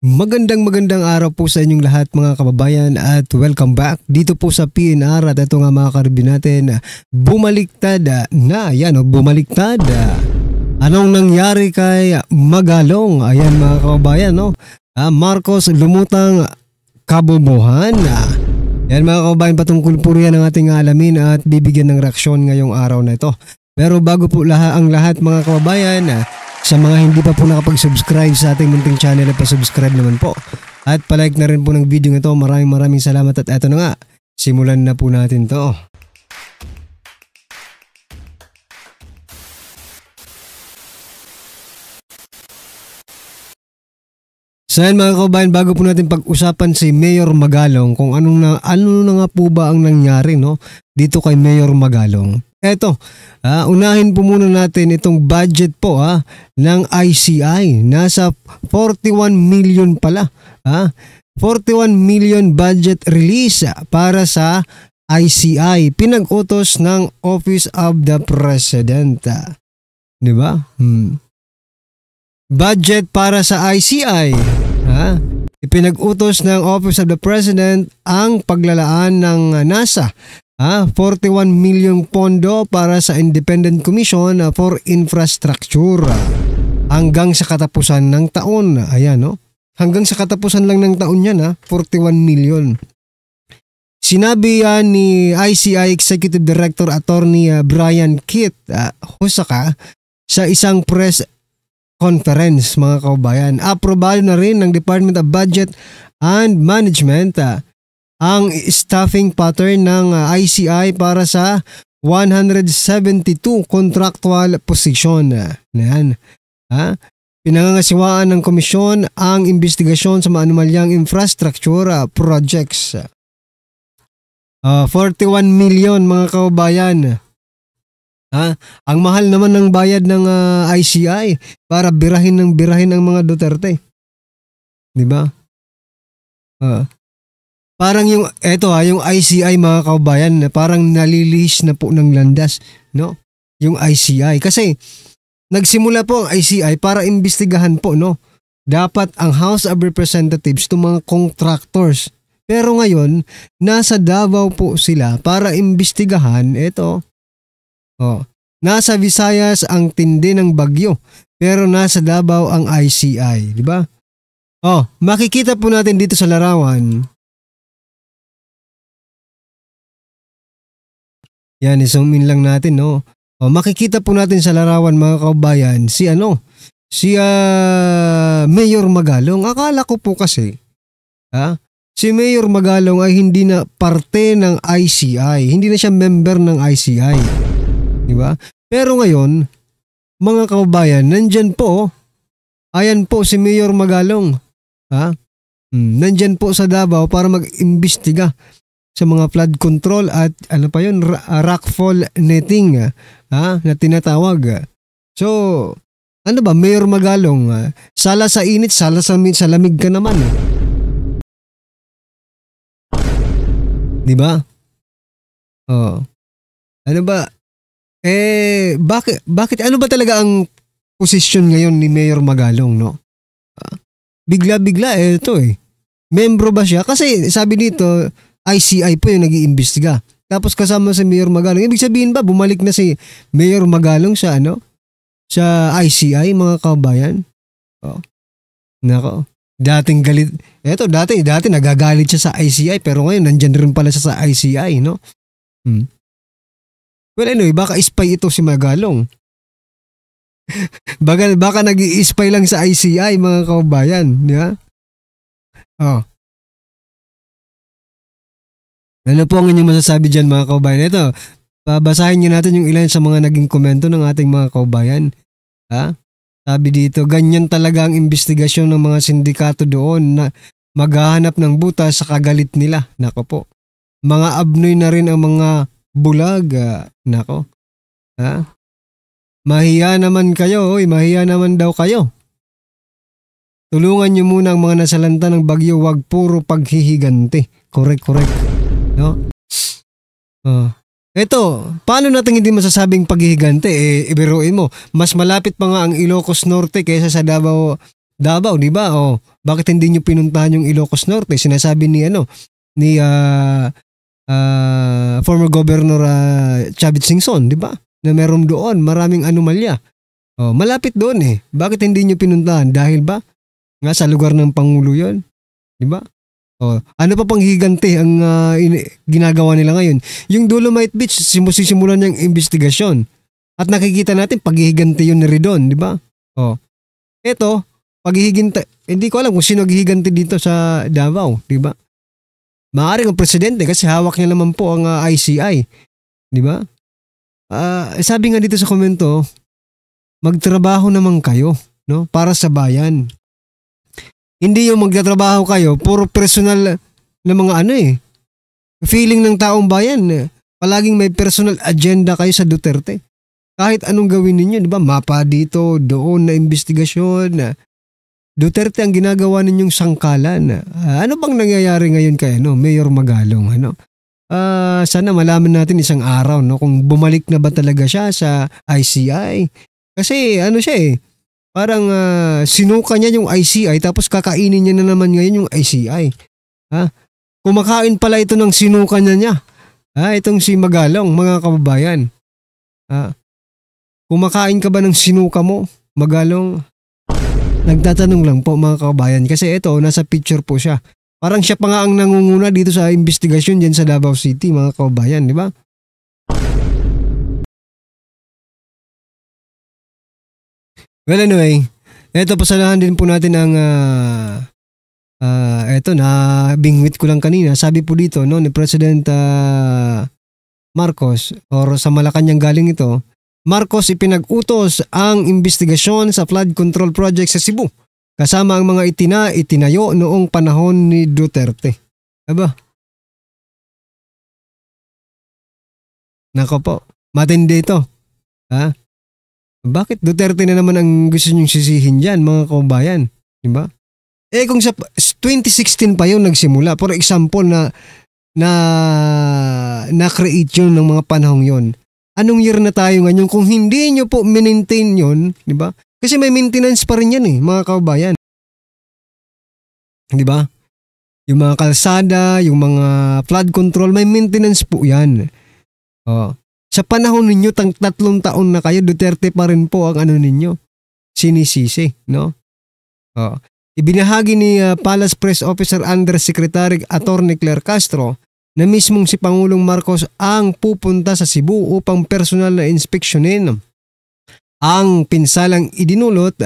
Magandang araw po sa inyong lahat mga kababayan at welcome back dito po sa PNR at ito nga mga karibin natin, bumaliktad na, bumaliktad. Anong nangyari kay Magalong? Ayan mga kababayan, no? Marcos lumutang kabobohan. Yan mga kababayan, patungkol po riyan ang ating alamin at bibigyan ng reaksyon ngayong araw na ito. Pero bago po ang lahat mga kababayan, sa mga hindi pa po nakapag-subscribe sa ating munting channel, pa-subscribe naman po. At palike na rin po ng video ito. Maraming salamat at eto na nga, simulan na po natin to. So yan mga kababayan, bago po natin pag-usapan si Mayor Magalong kung ano na nga po ba ang nangyari dito kay Mayor Magalong. Eto, unahin po muna natin itong budget po ng ICI. Nasa 41 million pala. 41 million budget release para sa ICI. Pinag-utos ng Office of the President. Diba? Budget para sa ICI. Ipinag-utos ng Office of the President ang paglalaan ng NASA 41 million pondo para sa Independent Commission for Infrastructure hanggang sa katapusan ng taon. Ayan, no? Hanggang sa katapusan lang ng taon yan, 41 million. Sinabi yan ni ICI Executive Director Attorney Brian Kit Husaka sa isang press conference mga kaubayan. Aprobado na rin ng Department of Budget and Management ang staffing pattern ng ICI para sa 172 contractual position. Yan. Pinangangasiwaan ng komisyon ang investigasyon sa maanumalyang infrastructure projects. 41 million mga kababayan. Ang mahal naman ng bayad ng ICI para birahin ang mga Duterte. 'Di ba? Parang yung ICI mga kababayan, parang nalilihis na po ng landas, no? Yung ICI kasi nagsimula po ang ICI para imbestigahan po, no? Dapat ang House of Representatives to mga contractors. Pero ngayon, nasa Davao po sila para imbestigahan ito. Nasa Visayas ang tindi ng bagyo, pero nasa Davao ang ICI, di ba? Makikita po natin dito sa larawan. Yan, i-zoom in lang natin, no? Makikita po natin sa larawan mga kababayan si Mayor Magalong. Akala ko po kasi si Mayor Magalong ay hindi na parte ng ICI. Hindi na siya member ng ICI. Di ba? Pero ngayon, mga kababayan, nandyan po. Ayan po si Mayor Magalong. Nandyan po sa Davao para mag-imbestiga sa mga flood control at rockfall netting na tinatawag. So, Mayor Magalong, sala sa init, sala sa lamig ka naman. Di ba? Bakit ano ba talaga ang posisyon ngayon ni Mayor Magalong, no? Bigla-bigla membro ba siya? Kasi sabi dito, ICI po yung nag-iimbestiga. Tapos kasama si Mayor Magalong. Ibig sabihin ba bumalik na si Mayor Magalong sa sa ICI mga kabayan? Nako. Dating galit. Dati nagagalit siya sa ICI pero ngayon nandiyan rin pala siya sa ICI, no? Well, anyway, baka spy ito si Magalong. baka nag-i-spy lang sa ICI mga kabayan, di ba? Ano po ang inyong masasabi dyan mga kaubayan? Ito, babasahin nyo natin yung ilan sa mga naging komento ng ating mga kaubayan. Sabi dito, ganyan talaga ang investigasyon ng mga sindikato doon na maghahanap ng butas sa kagalit nila. Nako po. Mga abnoy na rin ang mga bulag. Nako. Mahiya naman kayo. Mahiya naman daw kayo. Tulungan nyo muna ang mga nasalanta ng bagyo, wag puro paghihigante. Correct. No? Ito, paano natin hindi masasabing paghihigante? Ibiruin mo, mas malapit pa nga ang Ilocos Norte kaysa sa Davao Davao, di ba? O, bakit hindi nyo pinuntahan yung Ilocos Norte? Sinasabi ni former Governor Chavit Singson, di ba? Na meron doon, maraming anomalya. Oh, malapit doon eh. Bakit hindi nyo pinuntahan? Dahil ba? Nga sa lugar ng Pangulo yon, di ba? Oh, ano pa pang higanti ang ginagawa nila ngayon? Yung Dolomite Beach, sisimulan niyang investigasyon. At nakikita natin, paghihiganti yun ni Ridon, di ba? Oh, eto, paghihiganti, hindi ko alam kung sino hihiganti dito sa Davao, di ba? Maaaring ang presidente kasi hawak niya naman po ang ICI, di ba? Sabi nga dito sa komento, magtrabaho naman kayo, no? Para sa bayan. Hindi yung magtatrabaho kayo, puro personal na mga feeling ng taong bayan. Palaging may personal agenda kayo sa Duterte. Kahit anong gawin ninyo, di ba? Mapa dito, doon na investigasyon. Duterte ang ginagawa ninyong sangkalan. Ano bang nangyayari ngayon kay Mayor Magalong? Sana malaman natin isang araw, no, kung bumalik na ba talaga siya sa ICI. Kasi siya parang sinuka niya yung ICI tapos kakainin niya na naman ngayon yung ICI. Kumakain pala ito ng sinuka niya. Itong si Magalong, mga kababayan. Kumakain ka ba ng sinuka mo, Magalong? Nagtatanong lang po, mga kababayan, kasi ito, nasa picture po siya. Parang siya pa nga ang nangunguna dito sa investigasyon dyan sa Davao City, mga kababayan, di ba? Well, anyway, ito pasalahan din po natin ang ito na bingwit ko lang kanina. Sabi po dito ni President Marcos, or sa Malacanang galing ito, Marcos ipinag-utos ang investigasyon sa flood control project sa Cebu kasama ang mga itinayo noong panahon ni Duterte. Aba? Nako po, matindi ito. Bakit Duterte na naman ang gusto niyong sisihin dyan, mga kababayan? Diba? Kung sa 2016 pa yun nagsimula, for example na-create yun ng mga panahong yun. Anong year na tayo ngayon? Kung hindi nyo po maintain yun, diba? Kasi may maintenance pa rin yan mga kababayan. Diba? Yung mga kalsada, yung mga flood control, may maintenance po yan. Sa panahon ninyo, 3 taon na kayo, Duterte pa rin po ang ninyo. Sinisisi, no? Ibinahagi ni Palace Press Officer Undersecretary Attorney Claire Castro na mismong si Pangulong Marcos ang pupunta sa Cebu upang personal na inspeksyonin ang pinsalang idinulot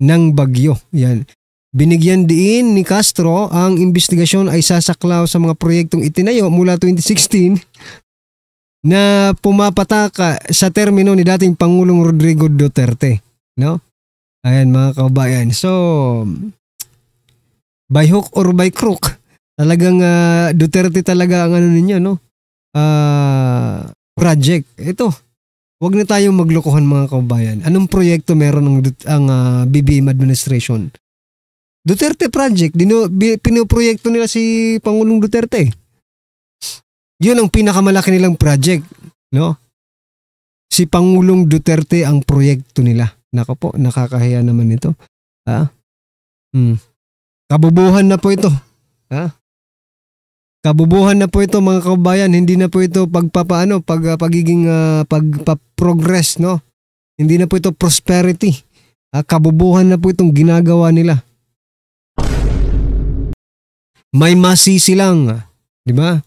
ng bagyo. Yan. Binigyan din ni Castro ang investigasyon ay sasaklaw sa mga proyektong itinayo mula 2016 na pumapatak sa termino ni dating Pangulong Rodrigo Duterte, no? Ayan, mga kababayan. So, by hook or by crook, talagang Duterte talaga ang ninyo, no? Project. Ito, wag na tayong maglokohan, mga kababayan. Anong proyekto meron ang BBM administration? Duterte project. Pinoproyekto nila si Pangulong Duterte. Yun ang pinakamalaki nilang project, no? Si Pangulong Duterte ang proyekto nila. Nako po, nakakahiya naman ito. Kabubuhan na po ito. Kabubuhan na po ito, mga kababayan. Hindi na po ito pagpa-progress, no? Hindi na po ito prosperity. Kabubuhan na po itong ginagawa nila. May masisi lang, di ba?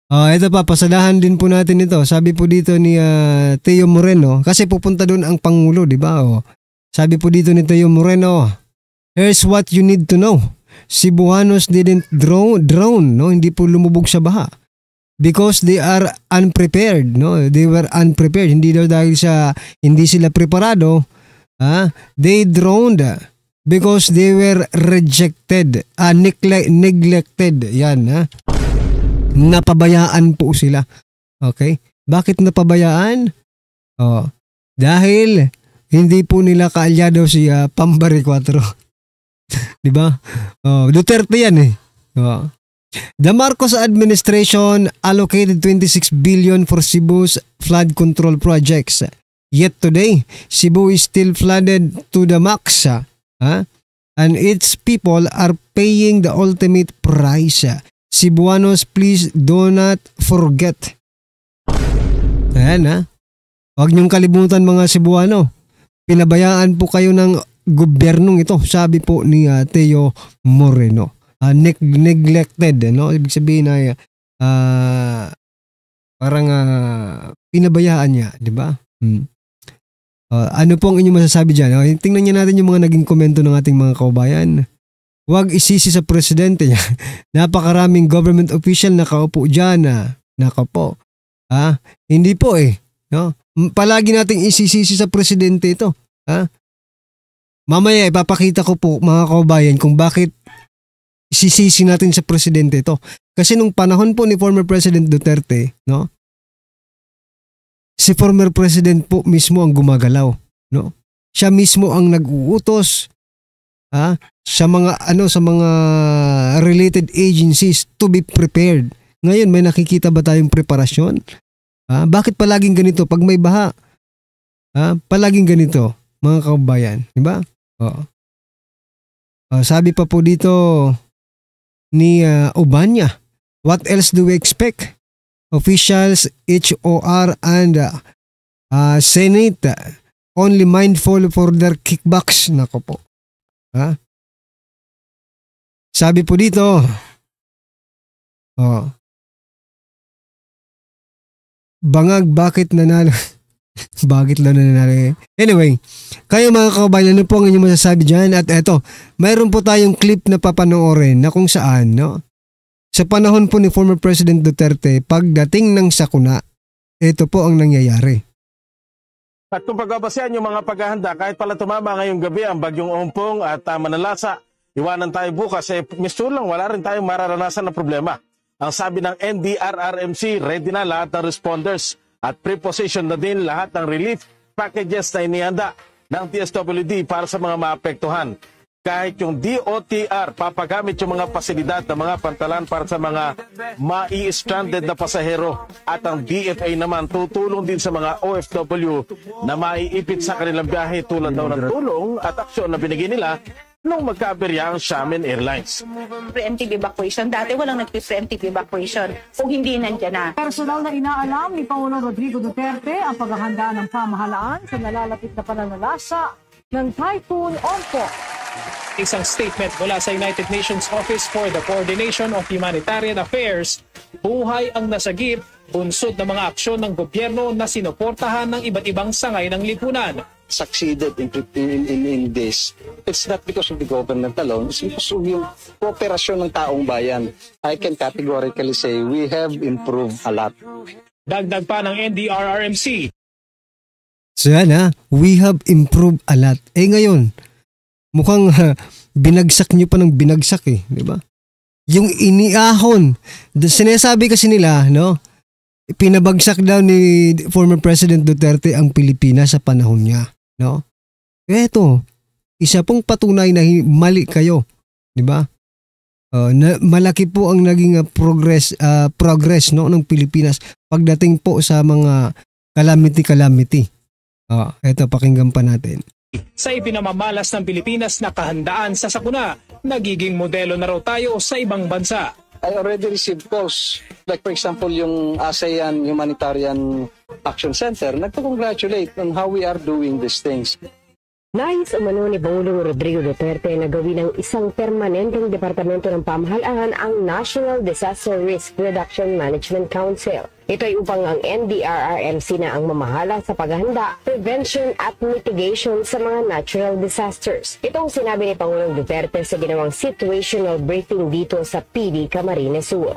Ito pa, pasadahan din po natin ito. Sabi po dito ni Teo Moreno, kasi pupunta doon ang Pangulo, di ba? Sabi po dito ni Teo Moreno, here's what you need to know. Cebuanos didn't drown, no? Hindi po lumubog sa baha. Because they are unprepared, no? They were unprepared. Hindi daw dahil hindi sila preparado. They drowned because they were rejected, neglected. Yan, napabayaan po sila. Okay? Bakit napabayaan? Dahil hindi po nila kaalyado si Pambari 4. Di ba? Duterte yan The Marcos administration allocated 26 billion for Cebu's flood control projects. Yet today, Cebu is still flooded to the max. and its people are paying the ultimate price. Cebuanos, please do not forget. Ayan ha. Huwag niyong kalimutan mga Cebuano. Pinabayaan po kayo ng gobyernong ito, sabi po ni Teo Moreno. Neglected, no? Ibig sabihin na parang pinabayaan niya, di ba? Ano po ang inyong masasabi dyan? Tingnan niyo natin yung mga naging komento ng ating mga kaubayan. Huwag isisi sa presidente niya. Napakaraming government official nakaupo dyan. Naka po. Hindi po eh. No? Palagi nating isisisi sa presidente ito. Mamaya ipapakita ko po mga kaubayan kung bakit isisisi natin sa presidente ito. Kasi nung panahon po ni former President Duterte, no? Si former president po mismo ang gumagalaw, no? Siya mismo ang nag-uutos sa mga related agencies to be prepared. Ngayon may nakikita ba tayong preparasyon? Bakit palaging ganito pag may baha? Palaging ganito, mga kaubayan, di ba? Sabi pa po dito ni Ubanya, what else do we expect? Officials, HOR, and Senate only mindful for their kickbacks. Nako po. Sabi po dito, bangag, bakit nanalo? Bakit lang nanalo? Anyway, kayo mga kababayan, ano po ang inyong masasabi dyan? At eto, mayroon po tayong clip na papanoorin na kung saan, no? Sa panahon po ni former President Duterte, pagdating ng sakuna, ito po ang nangyayari. At kung pagbabasehan yung mga paghahanda, kahit pala tumama ngayong gabi ang bagyong Ompong at Manalasa, iwanan tayo bukas, misture lang, wala rin tayong mararanasan na problema. Ang sabi ng NDRRMC, ready na lahat ng responders at preposition na din lahat ng relief packages na inihanda ng DSWD para sa mga maapektuhan. Kahit yung DOTR, papagamit yung mga pasilidad na mga pantalan para sa mga mai-stranded na pasahero. At ang DFA naman tutulong din sa mga OFW na maiipit sa kanilang biyahe tulad daw ng tulong at aksyon na binigay nila nung magkaaberya ang Xiamen Airlines. Preemptive evacuation. Dati walang nag-preemptive evacuation kung hindi nandiyan na. Personal na inaalam ni Pangulong Rodrigo Duterte ang paghahanda ng pamahalaan sa nalalapit na pananalasa ng Typhoon Ompong. Isang statement mula sa United Nations Office for the Coordination of Humanitarian Affairs, buhay ang nasagip, bunsod ng mga aksyon ng gobyerno na sinuportahan ng iba't ibang sangay ng lipunan. Succeeded in this, it's not because of the government alone, it's because of yung kooperasyon ng taong bayan. I can categorically say we have improved a lot. Dagdag pa ng NDRRMC. So yan we have improved a lot. Ngayon, mukhang binagsak nyo pa ng binagsak di ba? Yung iniahon, sinasabi kasi nila, no? Pinabagsak daw ni former President Duterte ang Pilipinas sa panahon niya, no? Eto, isa pong patunay na mali kayo, di ba? Malaki po ang naging progress no ng Pilipinas pagdating po sa mga calamity. Eto, pakinggan pa natin. Sa ipinamamalas ng Pilipinas na kahandaan sa sakuna, nagiging modelo na raw tayo sa ibang bansa. I already received calls. Like for example, yung ASEAN Humanitarian Action Center, nagpa-congratulate on how we are doing these things. Nais umano ni Pangulong Rodrigo Duterte na gawin ng isang permanenteng departamento ng pamahalaan ang National Disaster Risk Reduction Management Council. Ito ay upang ang NDRRMC na ang mamahala sa paghahanda, prevention at mitigation sa mga natural disasters. Ito ang sinabi ni Pangulong Duterte sa ginawang situational briefing dito sa PD Camarines Sur.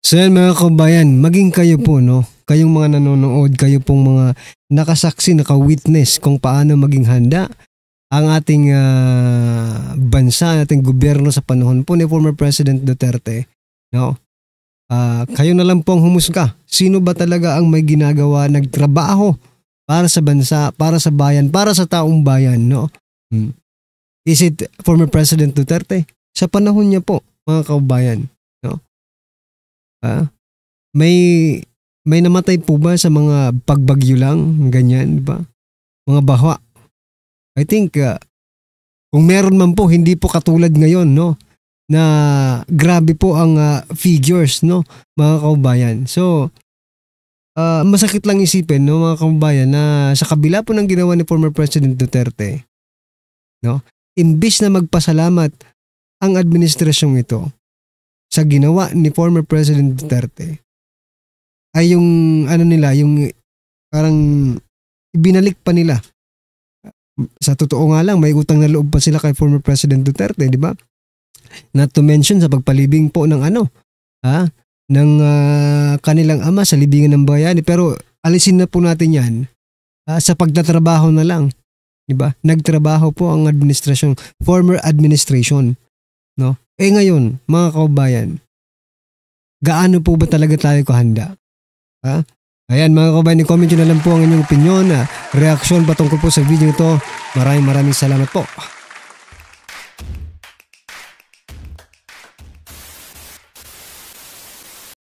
So yan mga kabayan, maging kayo po, no? Kayong mga nanonood, kayo pong mga nakasaksi, naka-witness kung paano maging handa ang ating bansa, ating gobyerno sa panahon po ni former President Duterte, no? Kayo na lang pong humusga. Sino ba talaga ang may ginagawa, nagtrabaho para sa bansa, para sa bayan, para sa taong bayan, no? Is it former President Duterte? Sa panahon niya po, mga kabayan, no? May namatay po ba sa mga pagbagyo lang, ganyan, di ba? Mga bahwa. I think Kung meron man po, hindi po katulad ngayon, no? Na grabe po ang figures, no, mga kababayan. So, masakit lang isipin, no, mga kababayan, na sa kabila po ng ginawa ni former President Duterte, no, imbis na magpasalamat ang administrasyong ito sa ginawa ni former President Duterte, ay yung yung parang ibinalik pa nila. Sa totoo nga lang, may utang na loob pa sila kay former President Duterte, di ba? Not to mention sa pagpalibing po ng ng kanilang ama sa libingan ng bayani. Pero alisin na po natin yan sa pagtatrabaho na lang, di ba? Nagtrabaho po ang administrasyon, former administration, no? Ngayon, mga kababayan, gaano po ba talaga tayo kahanda? Ayan, mga kababayan, i-comment nyo na lang po ang inyong opinion, reaksyon patungkol po sa video ito. Maraming salamat po.